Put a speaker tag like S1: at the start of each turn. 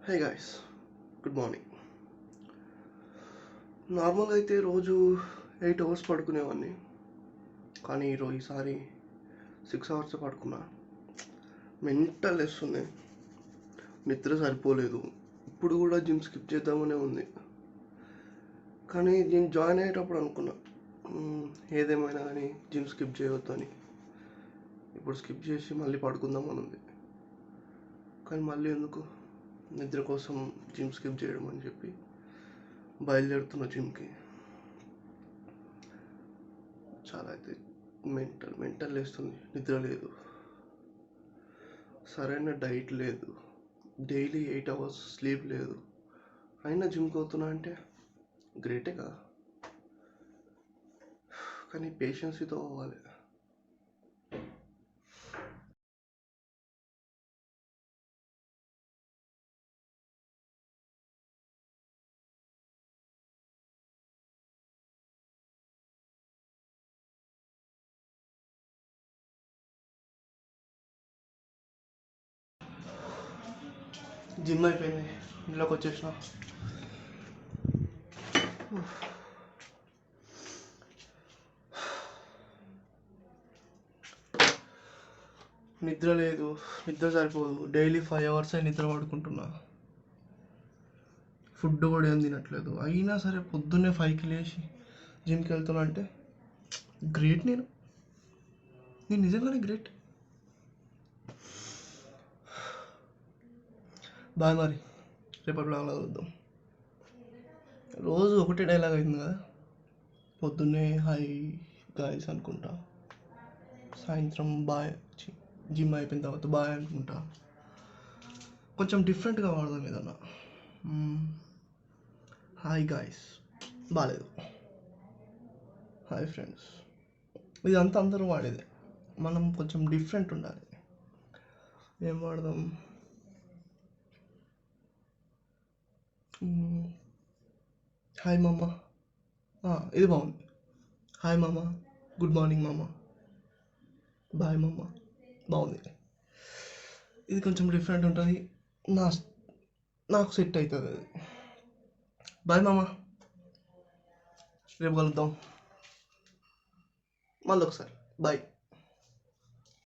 S1: Hey guys, good morning. నార్మల్గా అయితే రోజు 8 అవర్స్ పడుకునేవాడిని, కానీ ఈసారి 6 అవర్స్ పడుకున్నా. మెంటల్ వేస్తుంది, నిద్ర సరిపోలేదు. ఇప్పుడు కూడా జిమ్ స్కిప్ చేద్దామనే ఉంది, కానీ నేను జాయిన్ అయ్యేటప్పుడు అనుకున్నా ఏదేమైనా కానీ జిమ్ స్కిప్ చేయొద్దని. ఇప్పుడు స్కిప్ చేసి మళ్ళీ పడుకుందామని ఉంది, కానీ మళ్ళీ ఎందుకు నిద్ర కోసం జిమ్ స్కిప్ చేయడం అని చెప్పి బయలుదేరుతున్న జిమ్కి. చాలా అయితే మెంటల్ వేస్తుంది, నిద్ర లేదు, సరైన డైట్ లేదు, డైలీ 8 అవర్స్ స్లీప్ లేదు, అయినా జిమ్కి అవుతున్నా అంటే గ్రేటే కదా. కానీ పేషెన్సీతో అవ్వాలి. జిమ్ అయిపోయింది, ఇంట్లోకి వచ్చేసిన. నిద్ర లేదు, నిద్ర సరిపోదు. డైలీ 5 అవర్స్ నిద్ర పడుకుంటున్నా. ఫుడ్ కూడా ఏం తినట్లేదు, అయినా సరే పొద్దున్నే 5కి లేచి జిమ్కి వెళ్తున్నా అంటే గ్రేట్. నేను నిజంగానే గ్రేట్. బాయ్, మరి రేపటి బ్లాగ్లో చూద్దాం. రోజు ఒకటే డైలాగ్ అయింది కదా, పొద్దున్నే హాయ్ గాయ్స్ అనుకుంటా, సాయంత్రం బాయ్, జిమ్ అయిపోయిన తర్వాత బాయ్ అనుకుంటా. కొంచెం డిఫరెంట్గా వాడదాం ఏదన్నా. హాయ్ గాయ్స్ బాగాలేదు, హాయ్ ఫ్రెండ్స్, ఇదంతా అందరూ వాడేదే. మనం కొంచెం డిఫరెంట్ ఉండాలి. ఏం వాడదాం? హాయ్ మామ, ఇది బాగుంది. హాయ్ మామ, గుడ్ మార్నింగ్ మామ, బాయ్ మామ, బాగుంది. ఇది కొంచెం డిఫరెంట్ ఉంటుంది, నాకు సెట్ అవుతుంది అది. బాయ్ మామ, రేపు కలుద్దాం మళ్ళీ ఒకసారి. బాయ్.